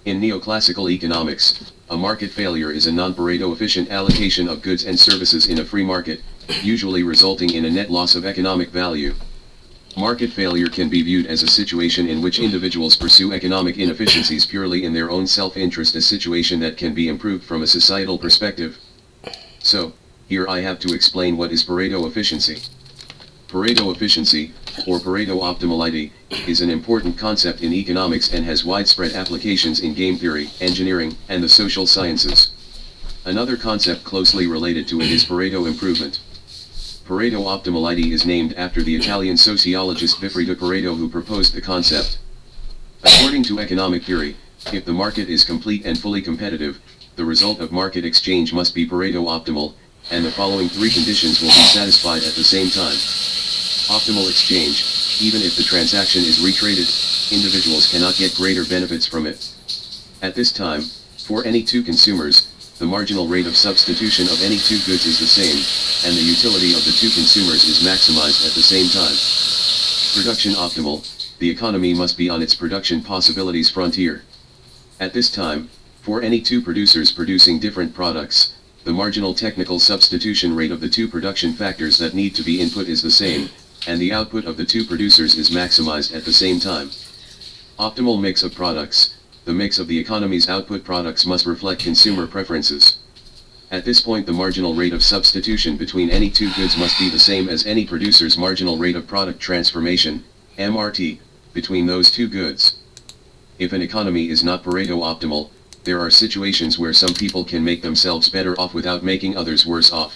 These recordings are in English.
In neoclassical economics, a market failure is a non-Pareto efficient allocation of goods and services in a free market, usually resulting in a net loss of economic value. Market failure can be viewed as a situation in which individuals pursue economic inefficiencies purely in their own self-interest, a situation that can be improved from a societal perspective. So, here I have to explain what is Pareto efficiency. Pareto efficiency, or Pareto optimality, is an important concept in economics and has widespread applications in game theory, engineering, and the social sciences. Another concept closely related to it is Pareto improvement. Pareto optimality is named after the Italian sociologist Vilfredo Pareto, who proposed the concept. According to economic theory, if the market is complete and fully competitive, the result of market exchange must be Pareto optimal, and the following three conditions will be satisfied at the same time. Optimal exchange: even if the transaction is retraded, individuals cannot get greater benefits from it. At this time, for any two consumers, the marginal rate of substitution of any two goods is the same, and the utility of the two consumers is maximized at the same time. Production optimal: the economy must be on its production possibilities frontier. At this time, for any two producers producing different products, the marginal technical substitution rate of the two production factors that need to be input is the same, and the output of the two producers is maximized at the same time. Optimal mix of products: the mix of the economy's output products must reflect consumer preferences. At this point, the marginal rate of substitution between any two goods must be the same as any producer's marginal rate of product transformation, MRT, between those two goods. If an economy is not Pareto optimal, there are situations where some people can make themselves better off without making others worse off.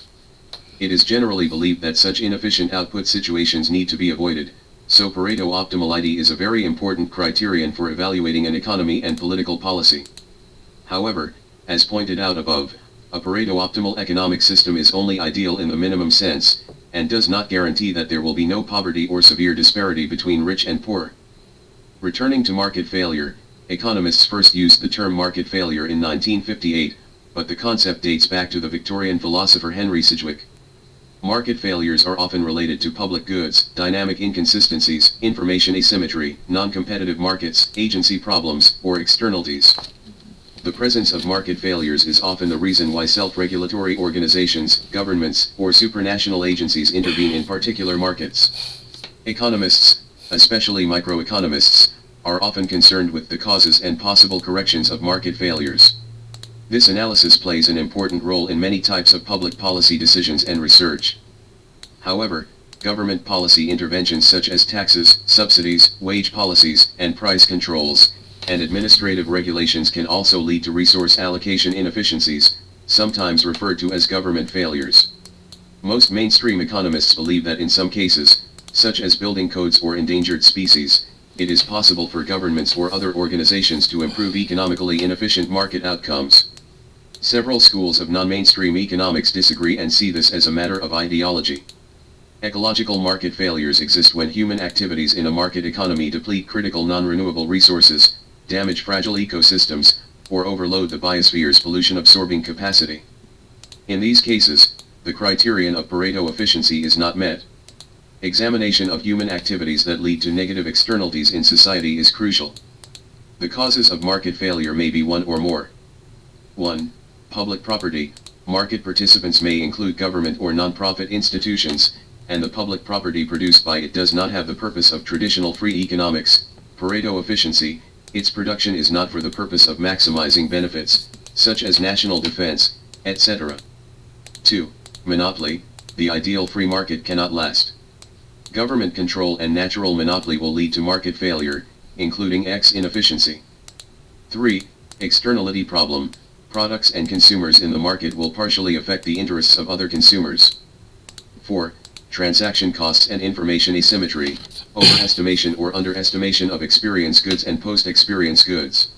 It is generally believed that such inefficient output situations need to be avoided, so Pareto optimality is a very important criterion for evaluating an economy and political policy. However, as pointed out above, a Pareto optimal economic system is only ideal in the minimum sense, and does not guarantee that there will be no poverty or severe disparity between rich and poor. Returning to market failure, economists first used the term market failure in 1958, but the concept dates back to the Victorian philosopher Henry Sidgwick. Market failures are often related to public goods, dynamic inconsistencies, information asymmetry, non-competitive markets, agency problems, or externalities. The presence of market failures is often the reason why self-regulatory organizations, governments, or supranational agencies intervene in particular markets. Economists, especially microeconomists, are often concerned with the causes and possible corrections of market failures. This analysis plays an important role in many types of public policy decisions and research. However, government policy interventions such as taxes, subsidies, wage policies, and price controls, and administrative regulations can also lead to resource allocation inefficiencies, sometimes referred to as government failures. Most mainstream economists believe that in some cases, such as building codes or endangered species, it is possible for governments or other organizations to improve economically inefficient market outcomes. Several schools of non-mainstream economics disagree and see this as a matter of ideology. Ecological market failures exist when human activities in a market economy deplete critical non-renewable resources, damage fragile ecosystems, or overload the biosphere's pollution-absorbing capacity. In these cases, the criterion of Pareto efficiency is not met. Examination of human activities that lead to negative externalities in society is crucial. The causes of market failure may be one or more. 1. Public property. Market participants may include government or non-profit institutions, and the public property produced by it does not have the purpose of traditional free economics. Pareto efficiency: its production is not for the purpose of maximizing benefits, such as national defense, etc. 2. Monopoly. The ideal free market cannot last. Government control and natural monopoly will lead to market failure, including X inefficiency. 3. Externality problem. Products and consumers in the market will partially affect the interests of other consumers. 4. Transaction costs and information asymmetry, overestimation or underestimation of experience goods and post-experience goods.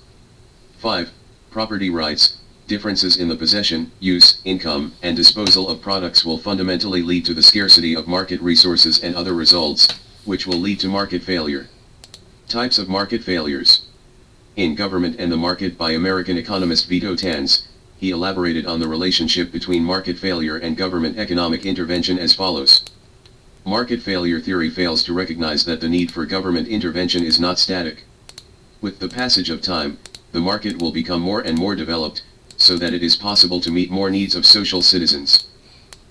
5. Property rights. Differences in the possession, use, income, and disposal of products will fundamentally lead to the scarcity of market resources and other results, which will lead to market failure. Types of market failures. In Government and the Market by American economist Vito Tanz, he elaborated on the relationship between market failure and government economic intervention as follows. Market failure theory fails to recognize that the need for government intervention is not static. With the passage of time, the market will become more and more developed, so that it is possible to meet more needs of social citizens.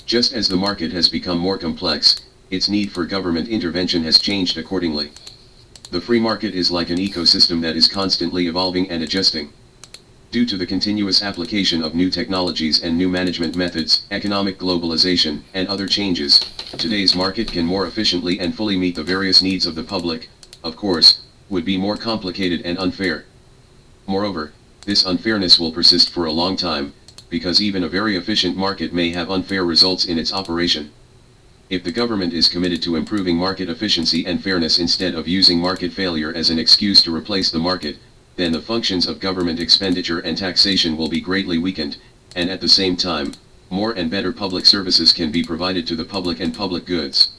Just as the market has become more complex, its need for government intervention has changed accordingly. The free market is like an ecosystem that is constantly evolving and adjusting. Due to the continuous application of new technologies and new management methods, economic globalization, and other changes, today's market can more efficiently and fully meet the various needs of the public, of course, would be more complicated and unfair. Moreover, this unfairness will persist for a long time, because even a very efficient market may have unfair results in its operation. If the government is committed to improving market efficiency and fairness instead of using market failure as an excuse to replace the market, then the functions of government expenditure and taxation will be greatly weakened, and at the same time, more and better public services can be provided to the public and public goods.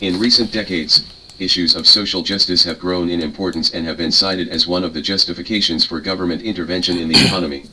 In recent decades, issues of social justice have grown in importance and have been cited as one of the justifications for government intervention in the economy.